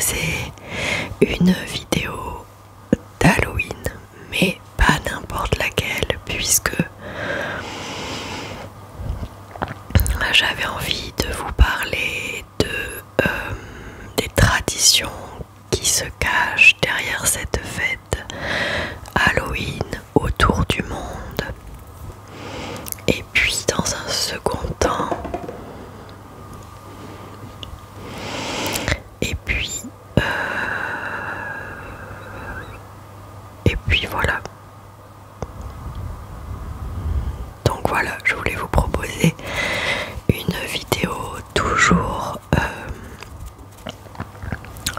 proposer une vidéo d'Halloween, mais pas n'importe laquelle, puisque j'avais envie de vous parler des traditions qui se cachent derrière cette fête Halloween autour du monde. Et puis dans un second temps, voilà. Donc voilà, je voulais vous proposer une vidéo toujours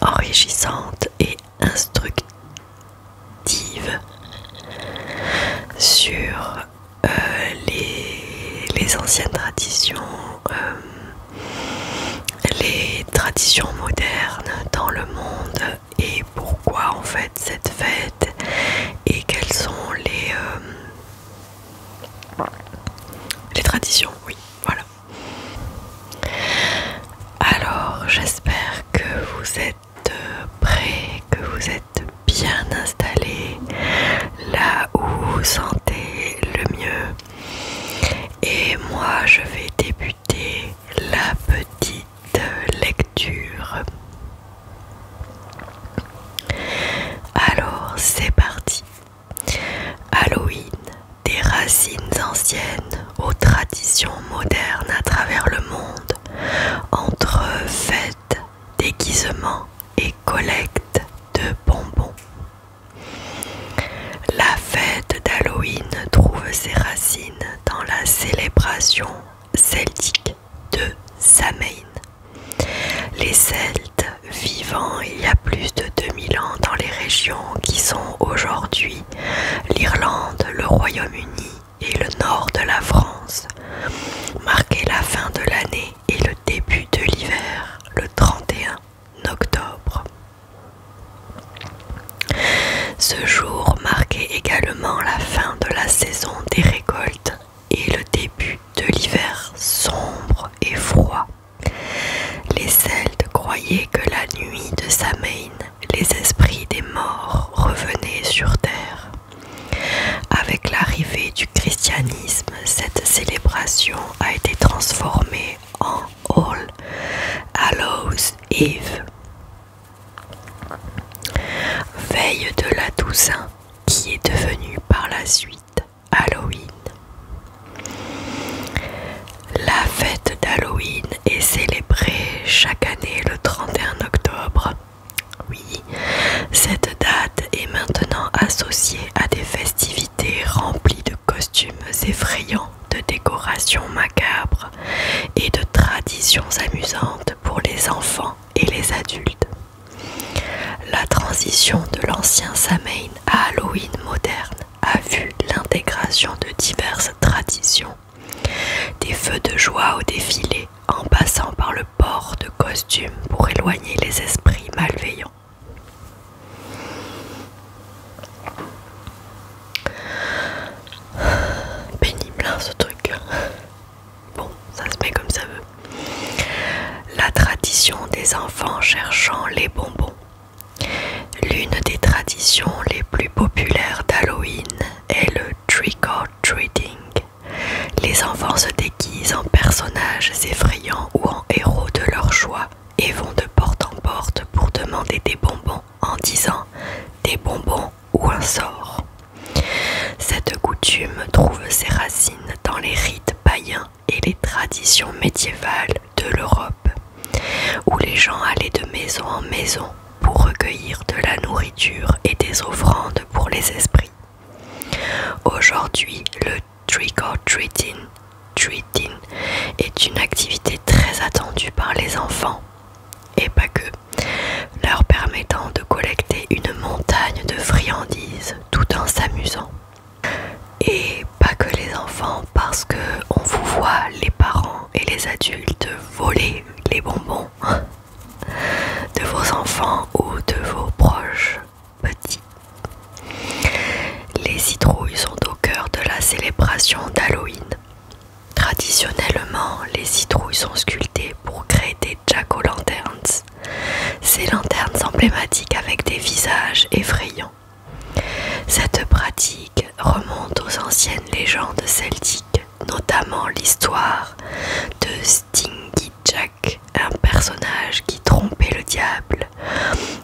enrichissante et instructive sur les anciennes traditions, les traditions modernes dans le monde et pourquoi en fait cette fête et quelles sont les traditions, oui, voilà. Alors j'espère que vous êtes prêts, que vous êtes bien installés là où vous vous sentez le mieux. Et moi je vais débuter la petite lecture. Alors c'est parti. Halloween, des racines anciennes aux traditions modernes à travers le monde, entre fêtes, déguisements et collecte de bonbons. La fête d'Halloween trouve ses racines dans la célébration celtique de Samhain. Les Celtes vivant il y a plus de 2000 ans dans les régions qui sont aujourd'hui l'Irlande, le Royaume-Uni et le nord de la France, marquaient la fin de l'année et le début de l'hiver, le 31 octobre. Ce jour marquait également la fin de la saison des récoltes et le début de l'hiver sombre et froid. Les Celtes croyaient que la nuit de Samhain, les esprits des morts revenaient sur terre. Avec l'arrivée du christianisme, cette célébration a été transformée en All Hallows Eve, veille de la Toussaint, qui est devenue par la suite Halloween. La fête d'Halloween est célébrée chaque année le 31 octobre. Oui, cette date est maintenant associée à des festivités remplies de costumes effrayants, de décorations macabres et de traditions amusantes pour les enfants et les adultes. La transition de l'ancien Samhain à Halloween moderne a vu l'intégration de diverses traditions, des feux de joie au défilé en passant par le port de costumes pour éloigner les esprits malveillants. Pénible hein, ce truc. Bon, ça se met comme ça veut. La tradition des enfants cherchant les bonbons. L'une des traditions les plus populaires d'Halloween est le trick-or-treating. Les enfants se déguisent en personnages effrayants ou en héros de leur choix et vont de porte en porte pour demander des bonbons en disant des bonbons ou un sort. Cette coutume trouve ses racines dans les rites païens et les traditions médiévales de l'Europe, où les gens allaient de maison en maison pour recueillir de la nourriture et des offrandes pour les esprits. Aujourd'hui, le trick-or-treating est une activité très attendue par les enfants, et pas que, leur permettant de collecter une montagne de friandises tout en s'amusant. Et pas que les enfants, parce que on vous voit, les parents et les adultes, voler les bonbons de vos enfants ou de vos proches petits. Les citrouilles sont au cœur de la célébration d'Halloween. Traditionnellement, les citrouilles sont sculptées pour créer des emblématiques avec des visages effrayants. Cette pratique remonte aux anciennes légendes celtiques, notamment l'histoire de Stingy Jack, un personnage qui trompait le diable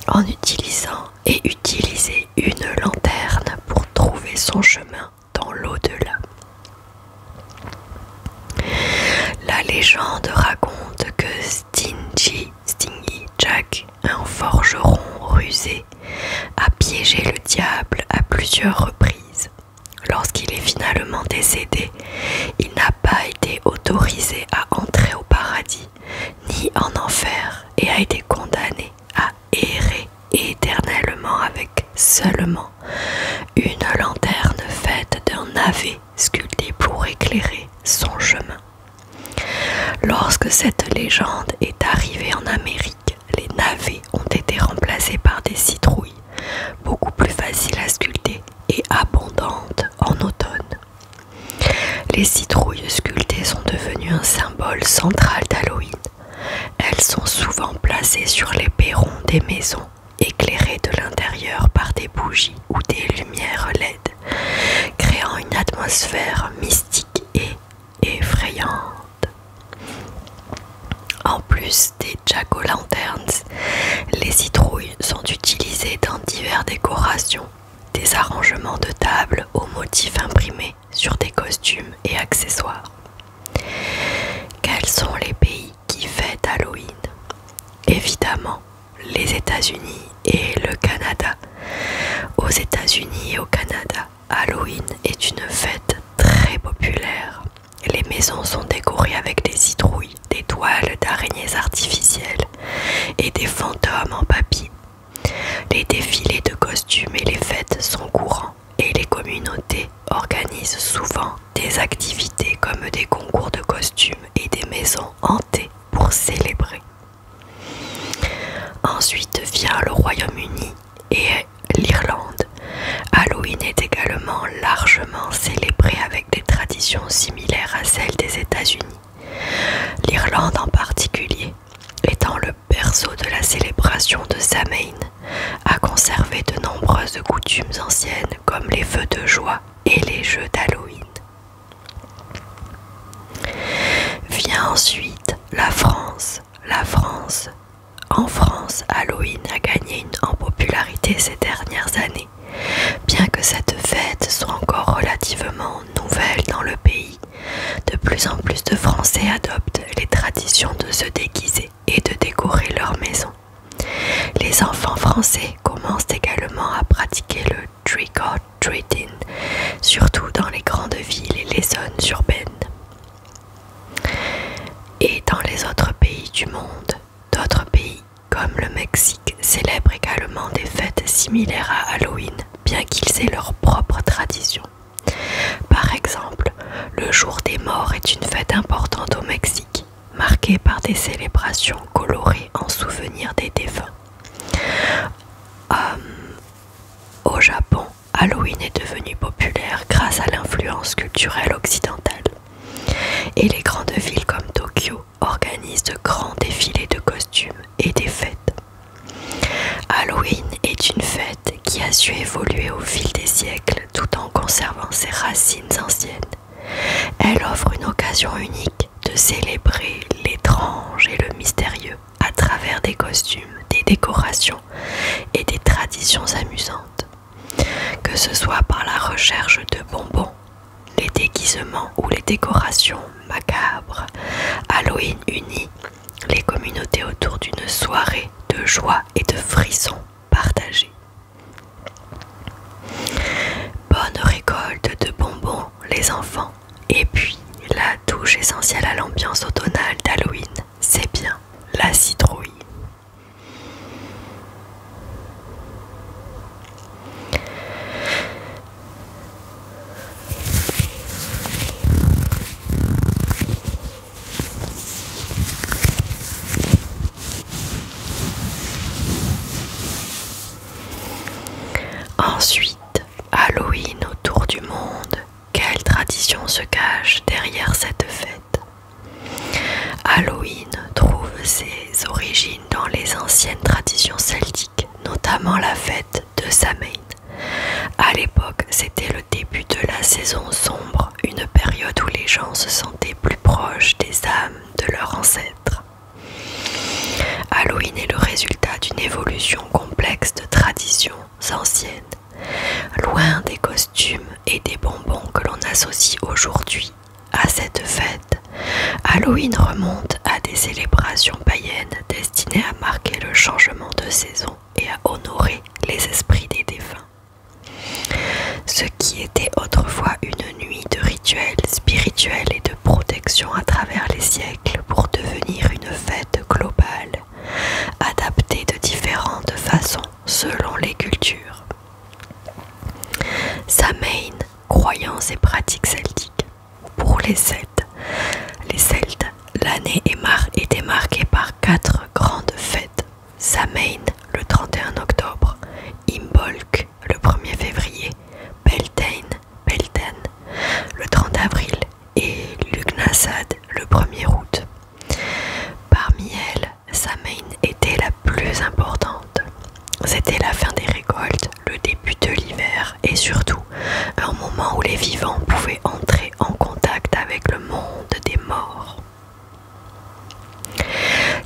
en utilisait une lanterne pour trouver son chemin dans l'au-delà. La légende raconte que Stingy Jack, un forgeron rusé, a piégé le diable à plusieurs reprises. Lorsqu'il est finalement décédé, il n'a pas été autorisé à entrer au paradis ni en enfer et a été condamné à errer éternellement avec seulement une lanterne faite d'un navet sculpté pour éclairer son chemin. Lorsque cette légende est arrivée en Amérique, les navets ont été remplacés par des citrouilles, beaucoup plus faciles à sculpter et abondantes en automne. Les citrouilles sculptées sont devenues un symbole central d'Halloween. Elles sont souvent placées sur les perrons des maisons, éclairées de l'intérieur par des bougies ou des lumières LED, créant une atmosphère mystique et effrayante. En plus des jack-o'-lanterns, les citrouilles sont utilisées dans diverses décorations, des arrangements de table aux motifs imprimés sur des costumes et accessoires. Quels sont les pays qui fêtent Halloween? Évidemment, les États-Unis et le Canada. Aux États-Unis et au Canada, Halloween est une fête très populaire. Les maisons sont décorées avec des citrouilles, des toiles d'araignées artificielles et des fantômes en papier. Les défilés de costumes et les fêtes sont courants et les communautés organisent souvent des activités comme des concours de costumes et des maisons hantées pour célébrer. Ensuite vient le Royaume-Uni et l'Irlande. Halloween est également largement célébré avec des traditions similaires à celles des États-Unis. L'Irlande en particulier, étant le berceau de la célébration de Samhain, a conservé de nombreuses coutumes anciennes comme les feux de joie et les jeux d'Halloween. Vient ensuite la France. En France, Halloween a gagné en popularité ces dernières années. Bien que cette fête soit encore relativement nouvelle dans le pays, de plus en plus de Français adoptent les traditions de se déguiser et de décorer leur maison. Les enfants français commencent également à pratiquer le trick-or-treating, surtout dans les grandes villes et les zones urbaines. Et dans les autres pays du monde, d'autres pays comme le Mexique célèbrent également des fêtes similaires à Halloween, bien qu'ils aient leur propre tradition. Par exemple, le jour des morts est une fête importante au Mexique, marquée par des célébrations colorées en souvenir des défunts. Au Japon, Halloween est devenu populaire grâce à l'influence culturelle occidentale. Et les grandes villes comme Tokyo organisent de grands défilés de costumes et des fêtes. Halloween est une fête qui a su évoluer au fil des siècles tout en conservant ses racines anciennes. Elle offre une occasion unique de célébrer l'étrange et le mystérieux à travers des costumes, des décorations et des traditions amusantes. Que ce soit par la recherche de bonbons, les déguisements ou les décorations macabres, Halloween unit les communautés autour d'une soirée de joie et de frissons partagés. Bonne récolte de bonbons les enfants, et puis la touche essentielle à l'ambiance automnale d'Halloween, c'est bien la citrouille. Ensuite, Halloween autour du monde. Quelle tradition se cache derrière cette fête? Halloween trouve ses origines dans les anciennes traditions celtiques, notamment la fête de Samhain. À l'époque, c'était le début de la saison sombre, une période où les gens se sentaient plus proches des âmes de leurs ancêtres. Halloween est le résultat d'une évolution complexe de traditions anciennes. Loin des costumes et des bonbons que l'on associe aujourd'hui à cette fête, Halloween remonte à des célébrations païennes destinées à marquer le changement de saison et à honorer les esprits des défunts. Ce qui était autrefois une nuit de rituels spirituels et de protection à travers les siècles pour devenir une fête globale, adaptée de différentes façons selon les cultures. Samhain, croyances et pratiques celtiques. Pour les Celtes, l'année était marquée par 4 grandes fêtes. Samhain, le 31 octobre, Imbolc, le 1er février, Beltane, le 30 avril et Lughnasadh, le 1er août. Parmi elles, Samhain était la plus importante. C'était la fin des récoltes, le début de l'hiver et surtout un moment où les vivants pouvaient entrer en contact avec le monde des morts.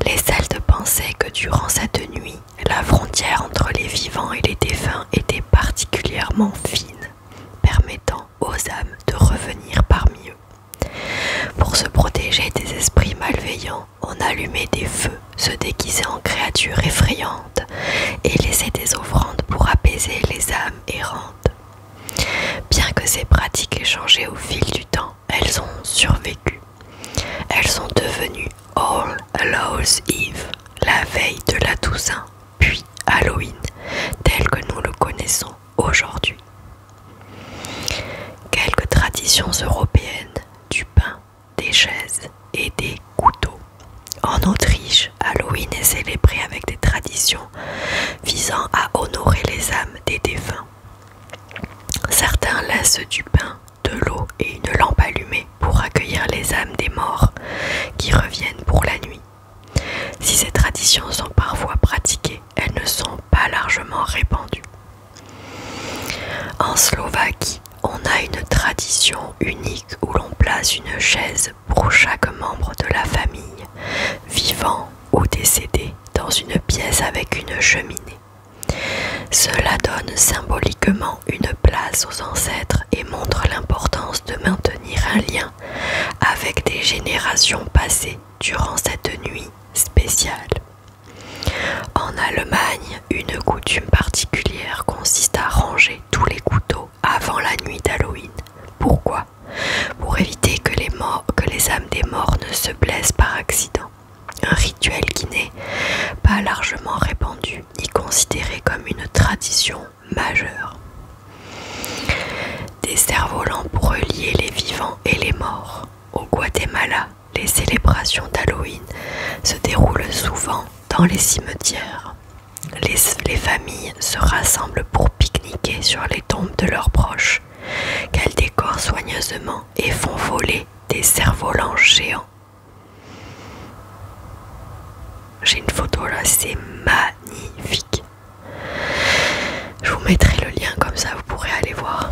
Les Celtes pensaient que durant cette nuit, la frontière entre les vivants et les défunts était particulièrement fine, permettant aux âmes de revenir parmi eux. Pour se protéger des esprits malveillants, on allumait des feux, se déguisait en créatures effrayantes et laissait des offrandes pour apaiser les âmes errantes. Bien que ces pratiques aient changé au fil du temps, elles ont survécu. Elles sont devenues All Hallows Eve, la veille de la Toussaint, puis Halloween, tel que nous le connaissons aujourd'hui. Quelques traditions européennes, du pain, des chaises et des couteaux. En Autriche, Halloween est célébré avec des traditions visant à honorer les âmes des défunts. Certains laissent du pain, de l'eau et une lampe allumée pour accueillir les âmes des morts qui reviennent pour la nuit. Si ces traditions sont parfois pratiquées, elles ne sont pas largement répandues. En Slovaquie, on a une tradition unique où l'on place une chaise pour chaque membre de la famille, vivant ou décédé, dans une pièce avec une cheminée. Cela donne symboliquement une place aux ancêtres et montre l'importance de maintenir un lien avec des générations passées durant cette nuit spéciale. En Allemagne, une coutume particulière consiste à ranger tous les couteaux avant la nuit d'Halloween. Pourquoi ? Pour éviter que les âmes des morts ne se blessent par accident. Un rituel qui n'est pas largement répandu ni considéré comme une tradition majeure. Des cerfs-volants pour relier les vivants et les morts. Au Guatemala, les célébrations d'Halloween se déroulent souvent dans les cimetières. Les familles se rassemblent pour pique-niquer sur les tombes de leurs proches, qu'elles décorent soigneusement et font voler des cerfs-volants géants. J'ai une photo là, c'est magnifique. Je vous mettrai le lien comme ça vous pourrez aller voir.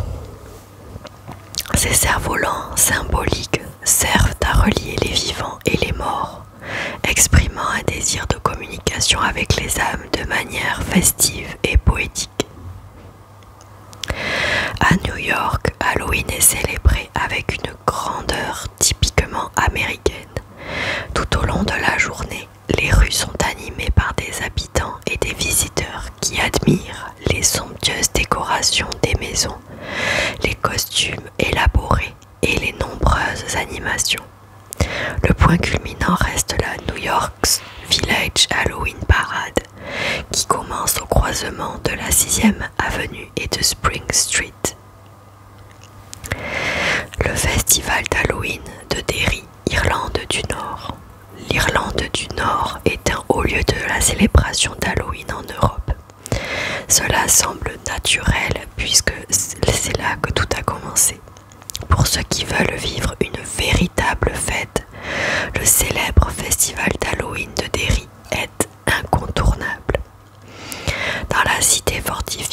Ces cerfs-volants symboliques servent à relier les vivants et les morts, exprimant un désir de communication avec les âmes de manière festive et poétique. À New York, Halloween est célébré avec une grandeur typiquement américaine. Tout au long de la journée, les rues sont animées par des habitants et des visiteurs qui admirent les somptueuses décorations des maisons, les costumes élaborés et les nombreuses animations. Le point culminant reste la New York's Village Halloween Parade, qui commence au croisement de la 6e avenue et de Spring Street. Le festival d'Halloween de Derry, Irlande du Nord. L'Irlande du Nord est un haut lieu de la célébration d'Halloween en Europe. Cela semble naturel puisque c'est là que tout a commencé. Pour ceux qui veulent vivre une véritable fête, le célèbre festival d'Halloween de Derry est incontournable. Dans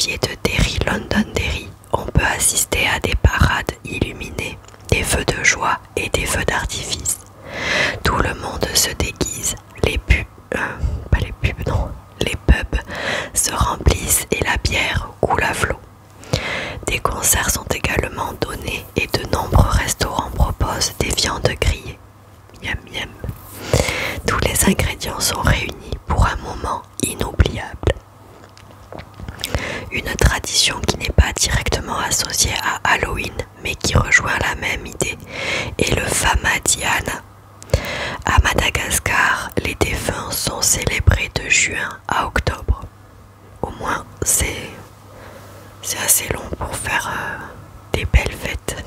quartier de Derry, Londonderry, on peut assister à des parades illuminées, des feux de joie et des feux d'artifice. Tout le monde se déguise, les pubs se remplissent et la bière coule à flot. Des concerts sont également donnés et de nombreux restaurants proposent des viandes grillées. Miam miam. Tous les ingrédients sont réunis pour un moment inoubliable. Une tradition qui n'est pas directement associée à Halloween mais qui rejoint la même idée est le Famadiana. À Madagascar, les défunts sont célébrés de juin à octobre. Au moins, c'est assez long pour faire des belles fêtes.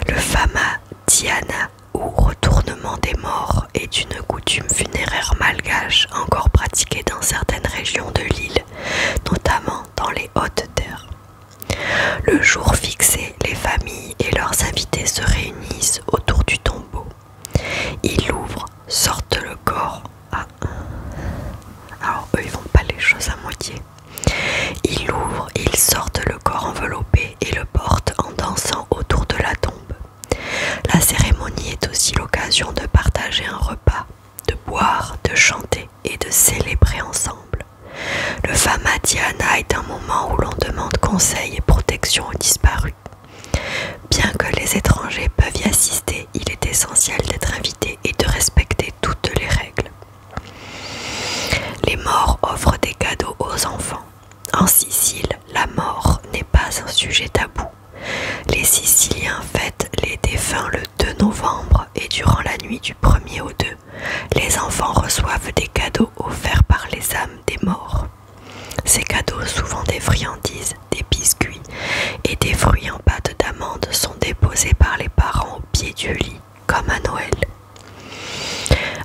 Le Famadiana, ou retournement des morts, est une coutume funéraire malgache encore pratiquée dans certaines régions de l'île, notamment dans les Hautes-Terres. Le jour fixé, les familles et leurs invités se réunissent autour du tombeau. Ils l'ouvrent, sortent le corps. Alors eux ils font pas les choses à moitié. Ils l'ouvrent, ils sortent le corps enveloppé et le portent en dansant autour de la tombe. La cérémonie est aussi l'occasion de partager un repas, de boire, de chanter et de célébrer ensemble. Le Famadiana est un moment où l'on demande conseil et protection aux disparus. Bien que les étrangers peuvent y assister, il est essentiel d'être invité et de respecter toutes les règles. Les morts offrent des cadeaux aux enfants. En Sicile, la mort n'est pas un sujet tabou. Les Siciliens fêtent les défunts le 2 novembre et durant la nuit du 1er au 2, les enfants reçoivent des cadeaux offerts par les âmes des morts. Ces cadeaux, souvent des friandises, des biscuits et des fruits en pâte d'amande, sont déposés par les parents au pied du lit, comme à Noël.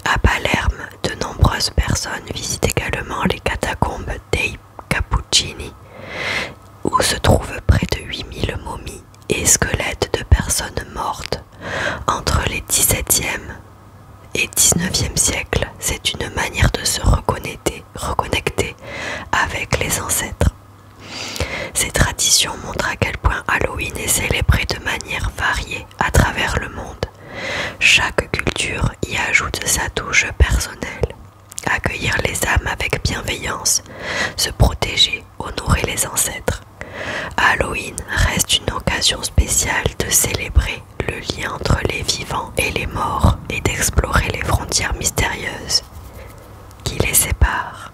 À Palerme, de nombreuses personnes visitent également les catacombes dei Cappuccini, où se trouvent près de 8000 momies et squelettes de personnes mortes entre les XVIIe et XIXe siècles. C'est une manière de se reconnecter avec les ancêtres. Ces traditions montrent à quel point Halloween est célébré de manière variée à travers le monde. Chaque culture y ajoute sa touche personnelle. Accueillir les âmes avec bienveillance, se protéger, honorer les ancêtres. Halloween reste une occasion spéciale de célébrer le lien entre les vivants et les morts et d'explorer les frontières mystérieuses qui les séparent.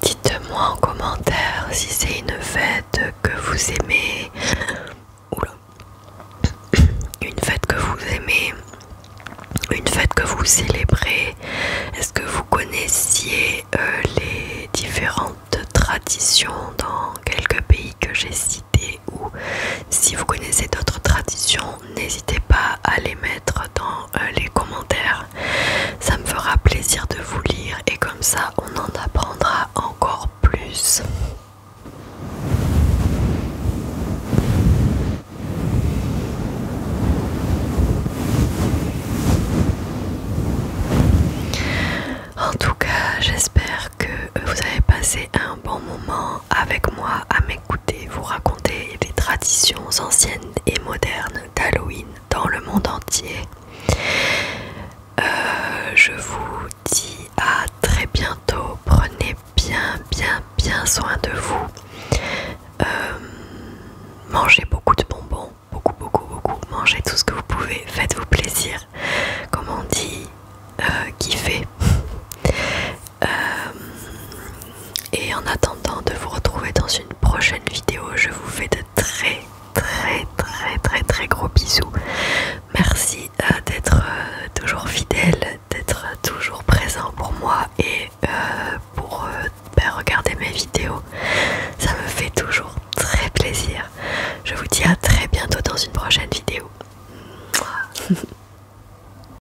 Dites-moi en commentaire si c'est une fête que vous aimez. Une fête que vous aimez, une fête que vous célébrez. Est-ce que vous connaissiez les différentes traditions dans quelques pays que j'ai cités, ou si vous connaissez d'autres traditions, n'hésitez pas à les mettre dans les commentaires. Ça me fera plaisir de vous lire et comme ça on en apprendra encore plus. En tout cas, j'espère que vous avez passé un bon moment avec moi à m'écouter vous raconter les traditions anciennes et modernes d'Halloween dans le monde entier. Je vous dis à très bientôt. Prenez bien soin de vous. Mangez beaucoup de bonbons, beaucoup. Mangez tout ce que vous pouvez. Faites-vous plaisir. Comme on dit, kiffez. Et en attendant de vous retrouver dans une prochaine vidéo,